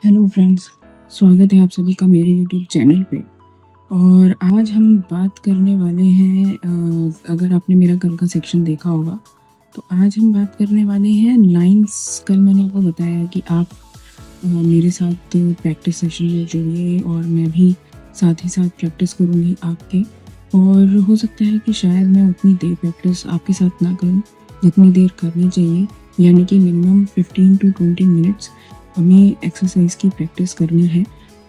Hello friends, स्वागत है आप सभी का मेरे यूट्यूब चैनल पे। और आज हम बात करने वाले हैं अगर आपने मेरा कल का सेक्शन देखा होगा तो आज हम बात करने वाले हैं लाइंस। कल मैंने आपको बताया कि आप मेरे साथ प्रैक्टिस सेशन में जुड़िए और मैं भी साथ ही साथ प्रैक्टिस करूँगी आपके। और हो सकता है कि शायद मैं उतनी देर प्रैक्टिस आपके साथ ना करूँ जितनी देर करनी चाहिए, यानी कि मिनिमम 15 to 20 मिनट्स हमें एक्सरसाइज की प्रैक्टिस करनी है।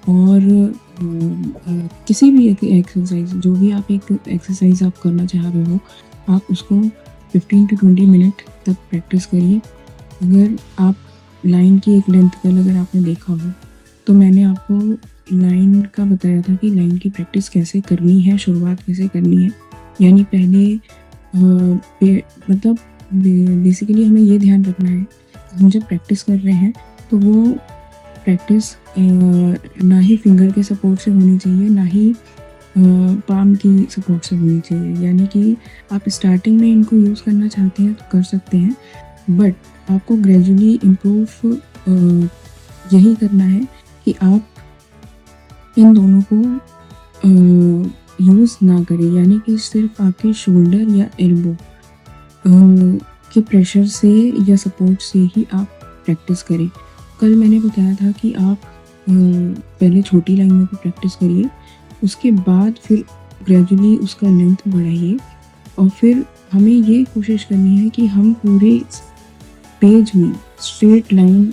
और किसी भी एक एक्सरसाइज, जो भी आप एक एक्सरसाइज आप करना चाह रहे हो, आप उसको 15 to 20 मिनट तक प्रैक्टिस करिए। अगर आप लाइन की एक लेंथ, कल अगर आपने देखा हो तो मैंने आपको लाइन का बताया था कि लाइन की प्रैक्टिस कैसे करनी है, शुरुआत कैसे करनी है। यानी पहले मतलब बेसिकली हमें ये ध्यान रखना है, हम जब प्रैक्टिस कर रहे हैं तो वो प्रैक्टिस ना ही फिंगर के सपोर्ट से होनी चाहिए, ना ही पाम की सपोर्ट से होनी चाहिए। यानी कि आप स्टार्टिंग में इनको यूज़ करना चाहते हैं तो कर सकते हैं, बट आपको ग्रेजुअली इम्प्रूव यही करना है कि आप इन दोनों को यूज़ ना करें। यानी कि सिर्फ आपके शोल्डर या एल्बो के प्रेशर से या सपोर्ट से ही आप प्रैक्टिस करें। कल मैंने बताया था कि आप पहले छोटी लाइनों पर प्रैक्टिस करिए, उसके बाद फिर ग्रेजुअली उसका लेंथ बढ़ाइए। और फिर हमें ये कोशिश करनी है कि हम पूरे पेज में स्ट्रेट लाइन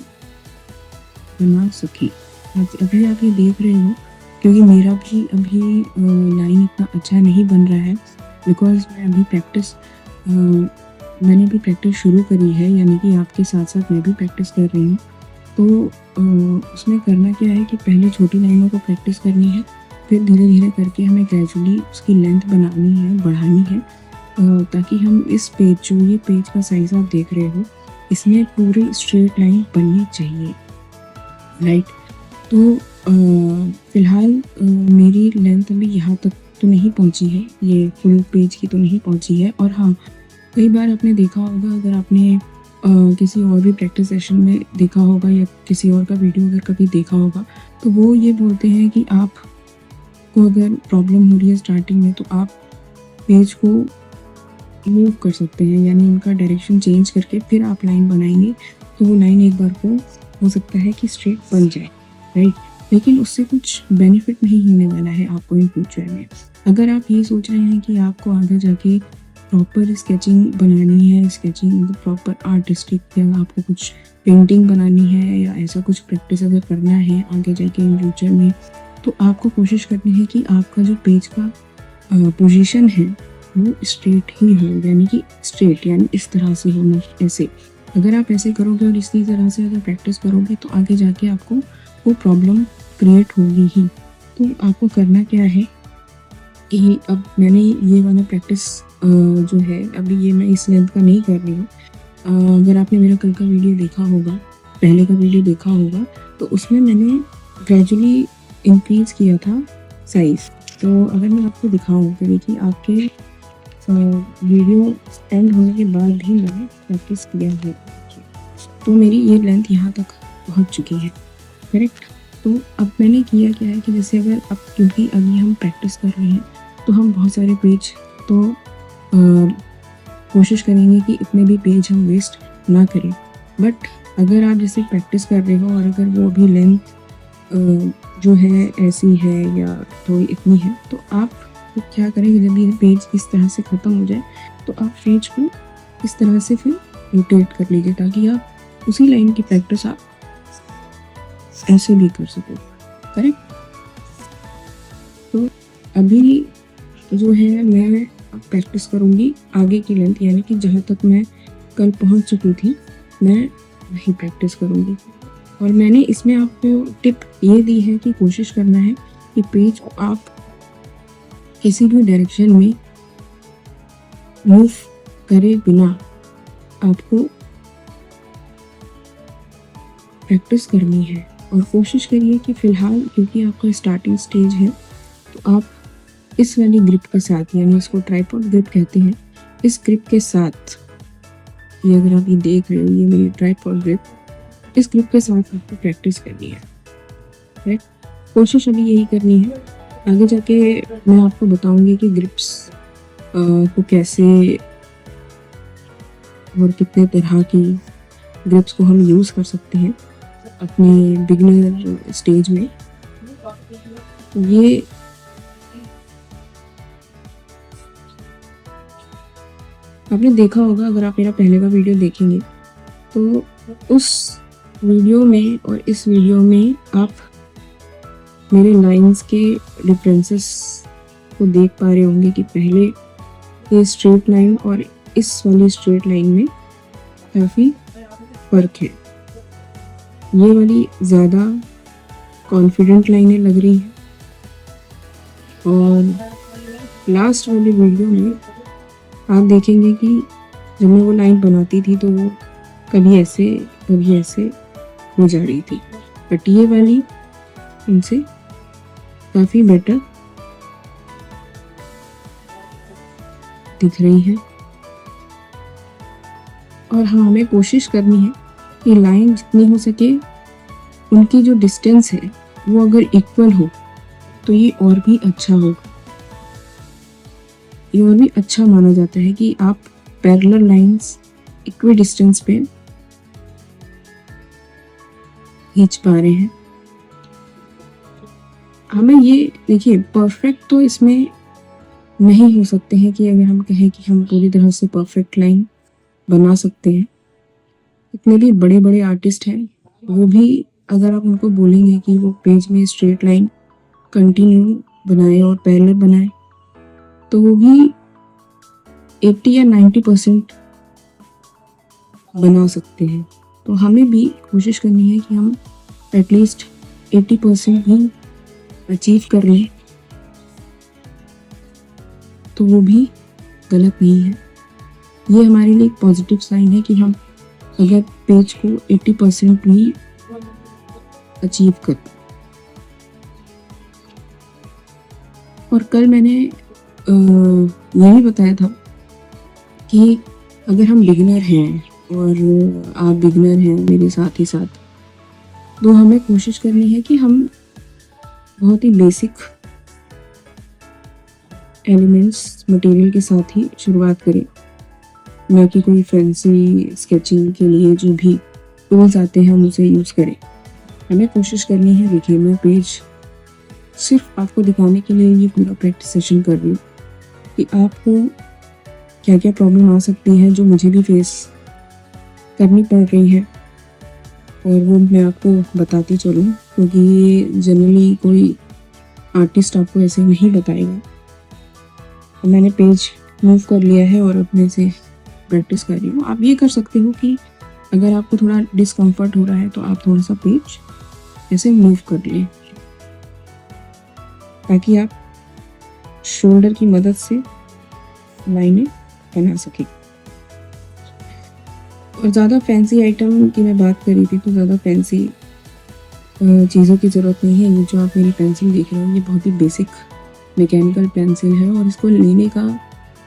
बना सकें। अभी आप ये देख रहे हो, क्योंकि मेरा भी अभी लाइन इतना अच्छा नहीं बन रहा है, बिकॉज मैंने भी प्रैक्टिस शुरू करी है, यानी कि आपके साथ साथ मैं भी प्रैक्टिस कर रही हूँ। तो उसमें करना क्या है कि पहले छोटी लाइनों को प्रैक्टिस करनी है, फिर धीरे धीरे करके हमें ग्रेजुअली उसकी लेंथ बनानी है, बढ़ानी है, ताकि हम इस पेज, जो ये पेज का साइज आप देख रहे हो, इसमें पूरी स्ट्रेट लाइन बननी चाहिए, राइट। तो फ़िलहाल मेरी लेंथ अभी यहाँ तक तो नहीं पहुँची है, ये फुल पेज की तो नहीं पहुँची है। और हाँ, कई बार आपने देखा होगा, अगर आपने किसी और भी प्रैक्टिस सेशन में देखा होगा या किसी और का वीडियो अगर कभी देखा होगा, तो वो ये बोलते हैं कि आपको अगर प्रॉब्लम हो रही है स्टार्टिंग में तो आप पेज को मूव कर सकते हैं, यानी उनका डायरेक्शन चेंज करके फिर आप लाइन बनाएंगे तो वो लाइन एक बार को हो सकता है कि स्ट्रेट बन जाए, राइट। लेकिन उससे कुछ बेनिफिट नहीं होने वाला है आपको इन फ्यूचर में। अगर आप ये सोच रहे हैं कि आपको आगे जाके प्रॉपर स्केचिंग बनानी है, स्केचिंग मतलब प्रॉपर आर्टिस्टिक, या आपको कुछ पेंटिंग बनानी है या ऐसा कुछ प्रैक्टिस अगर करना है आगे जाके इन फ्यूचर में, तो आपको कोशिश करनी है कि आपका जो पेज का पोजीशन है वो स्ट्रेट ही हो। यानी कि स्ट्रेट यानी इस तरह से होना, ऐसे। अगर आप ऐसे करोगे और इसी तरह से अगर प्रैक्टिस करोगे तो आगे जाके आपको वो प्रॉब्लम क्रिएट होगी ही। तो आपको करना क्या है कि अब मैंने ये वाला प्रैक्टिस जो है, अभी ये मैं इस लेंथ का नहीं कर रही हूँ। अगर आपने मेरा कल का वीडियो देखा होगा, पहले का वीडियो देखा होगा, तो उसमें मैंने ग्रेजुअली इंक्रीज़ किया था साइज़। तो अगर मैं आपको दिखाऊँ तो देखिए, आपके वीडियो एंड होने के बाद भी मैंने प्रैक्टिस किया है, तो मेरी ये लेंथ यहाँ तक पहुँच चुकी है, करेक्ट। तो अब मैंने किया क्या है कि जैसे अगर अब, क्योंकि अभी हम प्रैक्टिस कर रहे हैं तो हम बहुत सारे पेज तो कोशिश करेंगे कि इतने भी पेज हम वेस्ट ना करें। बट अगर आप जैसे प्रैक्टिस कर रहे हो और अगर वो अभी लेंथ जो है ऐसी है या थोड़ी इतनी है, तो आप क्या करेंगे, जब ये पेज इस तरह से ख़त्म हो जाए तो आप पेज को इस तरह से फिर रोटेट कर लीजिए, ताकि आप उसी लाइन की प्रैक्टिस आप ऐसे भी कर सको, करेक्ट। तो अभी जो है मैं प्रैक्टिस करूँगी आगे की लेंथ, यानी कि जहाँ तक मैं कल पहुँच चुकी थी मैं वही प्रैक्टिस करूँगी। और मैंने इसमें आपको टिप ये दी है कि कोशिश करना है कि पेज को आप किसी भी डायरेक्शन में मूव करे बिना आपको प्रैक्टिस करनी है। और कोशिश करिए कि फ़िलहाल, क्योंकि आपका स्टार्टिंग स्टेज है, तो आप इस वाली ग्रिप के साथ, यानी इसको ट्राइपॉड ग्रिप कहते हैं, इस ग्रिप के साथ, ये अगर आप ये देख रहे हो, ये मेरी ट्राइपॉड ग्रिप, इस ग्रिप के साथ आपको प्रैक्टिस करनी है। राइट। कोशिश अभी यही करनी है। आगे जाके मैं आपको बताऊंगी कि ग्रिप्स को कैसे और कितने तरह की ग्रिप्स को हम यूज़ कर सकते हैं अपने बिगिनर स्टेज में। ये आपने देखा होगा, अगर आप मेरा पहले का वीडियो देखेंगे तो उस वीडियो में और इस वीडियो में आप मेरे लाइंस के डिफरेंसेस को देख पा रहे होंगे कि पहले ये स्ट्रेट लाइन और इस वाली स्ट्रेट लाइन में काफ़ी फर्क है। ये वाली ज़्यादा कॉन्फिडेंट लाइनें लग रही हैं और लास्ट वाली वीडियो में आप देखेंगे कि जब मैं वो लाइन बनाती थी तो वो कभी ऐसे हो जा रही थी, बट ये वाली इनसे काफ़ी बेटर दिख रही है। और हाँ, हमें कोशिश करनी है कि लाइन जितनी हो सके उनकी जो डिस्टेंस है वो अगर इक्वल हो तो ये और भी अच्छा होगा। ये और भी अच्छा माना जाता है कि आप पैरेलल लाइंस इक्वल डिस्टेंस पे खींच पा रहे हैं। हमें ये देखिए, परफेक्ट तो इसमें नहीं हो सकते हैं कि अगर हम कहें कि हम पूरी तरह से परफेक्ट लाइन बना सकते हैं। इतने भी बड़े बड़े आर्टिस्ट हैं, वो भी अगर आप उनको बोलेंगे कि वो पेज में स्ट्रेट लाइन कंटिन्यू बनाए और पैरेलल बनाए तो वो भी 80 या 90% बना सकते हैं। तो हमें भी कोशिश करनी है कि हम एटलीस्ट 80% भी अचीव कर लें, तो वो भी गलत नहीं है। ये हमारे लिए एक पॉजिटिव साइन है कि हम अगर पेज को 80% भी अचीव कर। और कल मैंने ये भी बताया था कि अगर हम बिगिनर हैं और आप बिगिनर हैं मेरे साथ ही साथ, तो हमें कोशिश करनी है कि हम बहुत ही बेसिक एलिमेंट्स मटेरियल के साथ ही शुरुआत करें, ना कि कोई फैंसी स्केचिंग के लिए जो भी टूल्स आते हैं हम उसे यूज़ करें। हमें कोशिश करनी है, देखिए मैं पेज सिर्फ आपको दिखाने के लिए ये पूरा प्रैक्टिस सेशन कर रही हूँ कि आपको क्या क्या प्रॉब्लम आ सकती है जो मुझे भी फेस करनी पड़ रही है, और वो मैं आपको बताती चलूँ, क्योंकि ये जनरली कोई आर्टिस्ट आपको ऐसे नहीं बताएगा। तो मैंने पेज मूव कर लिया है और अपने से प्रैक्टिस कर रही हूँ। आप ये कर सकते हो कि अगर आपको थोड़ा डिस्कम्फर्ट हो रहा है तो आप थोड़ा सा पेज ऐसे मूव कर लें, ताकि आप शोल्डर की मदद से लाइनें बना सकें। और ज़्यादा फैंसी आइटम की मैं बात कर रही थी, तो ज़्यादा फैंसी चीज़ों की ज़रूरत नहीं है। ये जो आप मेरी पेंसिल देख रहे हो, ये बहुत ही बेसिक मैकेनिकल पेंसिल है, और इसको लेने का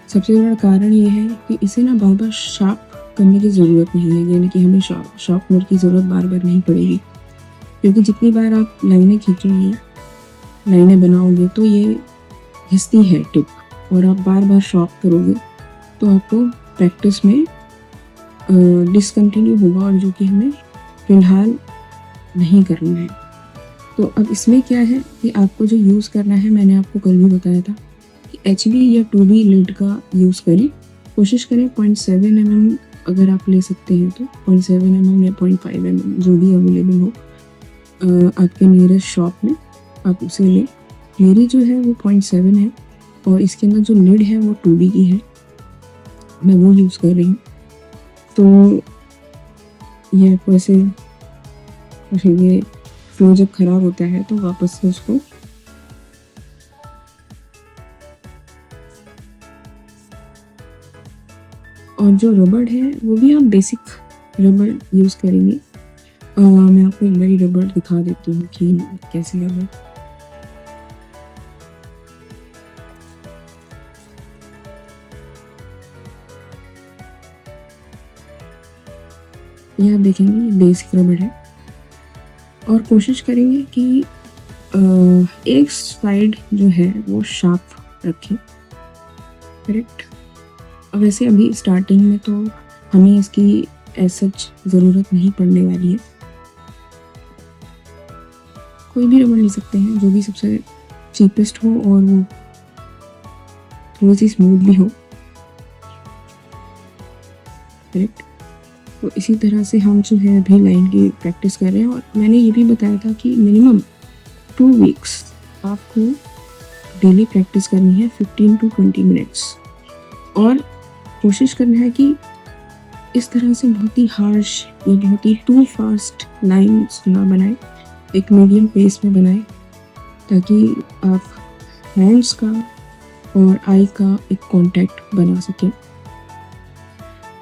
सबसे बड़ा कारण ये है कि इसे ना बार बार शार्प करने की ज़रूरत नहीं है, यानी कि हमें शार्पनर की ज़रूरत बार बार नहीं पड़ेगी, क्योंकि जितनी बार आप लाइनें खींचेंगे, लाइनें बनाओगे, तो ये घिसती है टिप, और आप बार बार शार्प करोगे तो आपको प्रैक्टिस में डिसकंटिन्यू होगा, और जो कि हमें फ़िलहाल नहीं करना है। तो अब इसमें क्या है कि आपको जो यूज़ करना है, मैंने आपको कल भी बताया था कि HB या 2B लीड का यूज़ करें। कोशिश करें 0.7 mm अगर आप ले सकते हैं तो 0.7 mm या 0.5 mm जो भी अवेलेबल हो आपके नियरेस्ट शॉप में, आप उसे लें। मेरी जो है वो 0.7 है, और इसके अंदर जो लीड है वो 2B की है, मैं वो यूज़ कर रही हूँ। तो ये आपको ऐसे, ये फ्लो जब ख़राब होता है तो वापस से उसको और जो रबड़ है वो भी आप बेसिक रबड़ यूज़ करेंगे। मैं आपको एक बारी रबड़ दिखा देती हूँ कि कैसे रबड़। ये आप देखेंगे, ये बेसिक रबड़ है, और कोशिश करेंगे कि एक साइड जो है वो शार्प रखें, करेक्ट। वैसे अभी स्टार्टिंग में तो हमें इसकी सच ज़रूरत नहीं पड़ने वाली है, कोई भी रबड़ ले सकते हैं जो भी सबसे चीपेस्ट हो और वो थोड़ी सी स्मूथ भी हो, करेक्ट। तो इसी तरह से हम जो है अभी लाइन की प्रैक्टिस कर रहे हैं, और मैंने ये भी बताया था कि मिनिमम 2 वीक्स आपको डेली प्रैक्टिस करनी है 15 to 20 मिनट्स, और कोशिश करना है कि इस तरह से बहुत ही हार्श या बहुत ही टू फास्ट लाइन्स ना बनाए, एक मीडियम पेस में बनाए, ताकि आप हैंड्स का और आई का एक कांटेक्ट बना सकें।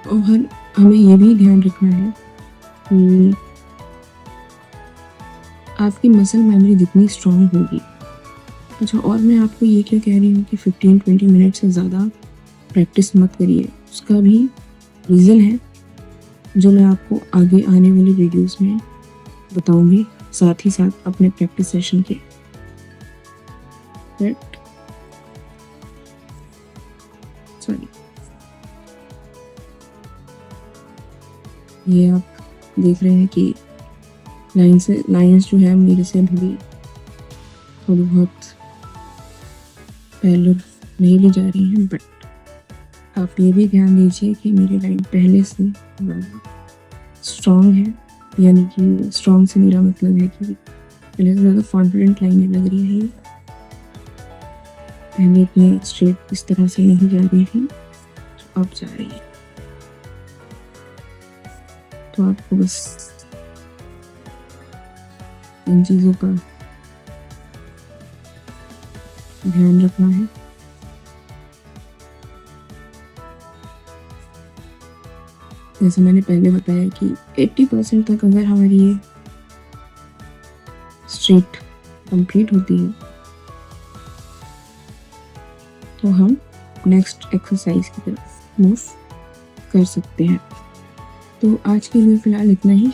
और हमें ये भी ध्यान रखना है कि आपकी मसल मेमोरी जितनी स्ट्रॉन्ग होगी। अच्छा, और मैं आपको ये क्यों कह रही हूँ कि 15-20 मिनट से ज़्यादा प्रैक्टिस मत करिए, उसका भी रीज़न है जो मैं आपको आगे आने वाली वीडियोस में बताऊंगी, साथ ही साथ अपने प्रैक्टिस सेशन के, करेक्ट। सॉरी, ये आप देख रहे हैं कि लाइंस जो है मेरे से अभी भी थोड़ी बहुत पैरेलल नहीं भी जा रही हैं, बट आप ये भी ध्यान दीजिए कि मेरी लाइन पहले से स्ट्रॉन्ग है, यानी कि स्ट्रॉन्ग से मेरा मतलब है कि पहले से ज़्यादा कॉन्फिडेंट लाइनें लग रही है। पहले इतने स्ट्रेट इस तरह से नहीं जा रही थी, अब जा रही है। तो आपको बस इन चीज़ों का ध्यान रखना है। जैसे मैंने पहले बताया कि 80% तक अगर हमारी ये स्ट्रेट कंप्लीट होती है तो हम नेक्स्ट एक्सरसाइज की तरफ मूव कर सकते हैं। तो आज के लिए फ़िलहाल इतना ही,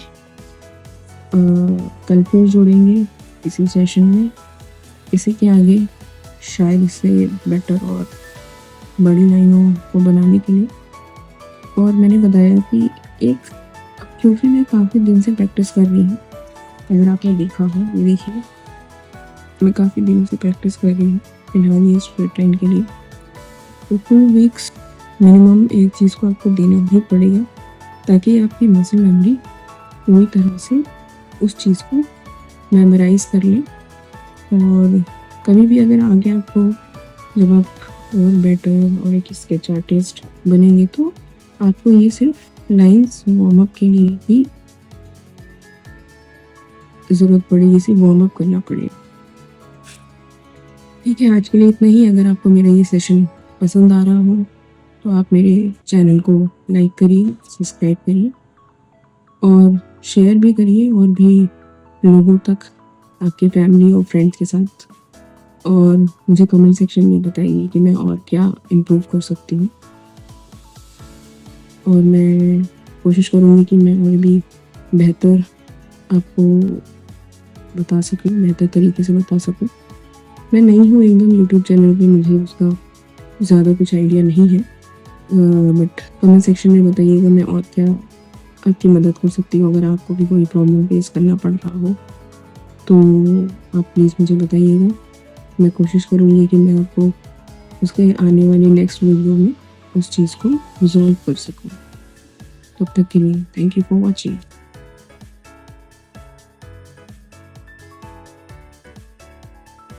कल फिर जुड़ेंगे इसी सेशन में, इसी के आगे शायद इससे बेटर और बड़ी लाइनों को बनाने के लिए। और मैंने बताया कि एक, क्योंकि मैं काफ़ी दिन से प्रैक्टिस कर रही हूँ, अगर आपने देखा हो, ये देखिए मैं काफ़ी दिन से प्रैक्टिस कर रही हूँ फिलहाल ये स्ट्रेट लाइन के लिए। तो 2 वीक्स मिनिमम एक चीज़ को आपको देना ही पड़ेगा, ताकि आपकी मसल मेमोरी पूरी तरह से उस चीज़ को मेमोराइज कर लें। और कभी भी अगर आगे आपको, जब आप और बेटर और एक स्केच आर्टिस्ट बनेंगे, तो आपको ये सिर्फ लाइंस वार्म अप के लिए ही ज़रूरत पड़ेगी, इसे वार्म अप करना पड़ेगा। ठीक है, आज के लिए इतना ही। अगर आपको मेरा ये सेशन पसंद आ रहा हो तो आप मेरे चैनल को लाइक करिए, सब्सक्राइब करिए और शेयर भी करिए और भी लोगों तक, आपके फैमिली और फ्रेंड्स के साथ। और मुझे कमेंट सेक्शन में बताइए कि मैं और क्या इम्प्रूव कर सकती हूँ, और मैं कोशिश करूँगी कि मैं और भी बेहतर आपको बता सकूँ, बेहतर तरीके से बता सकूँ। मैं नहीं हूँ एकदम यूट्यूब चैनल पे, मुझे उसका ज़्यादा कुछ आइडिया नहीं है, बट कमेंट सेक्शन में बताइएगा मैं और क्या आपकी मदद कर सकती हूँ। अगर आपको भी कोई प्रॉब्लम फेस करना पड़ रहा हो तो आप प्लीज़ मुझे बताइएगा, मैं कोशिश करूँगी कि मैं आपको उसके आने वाली नेक्स्ट वीडियो में उस चीज़ को रिजॉल्व कर सकूँ। तब तक के लिए थैंक यू फॉर वॉचिंग।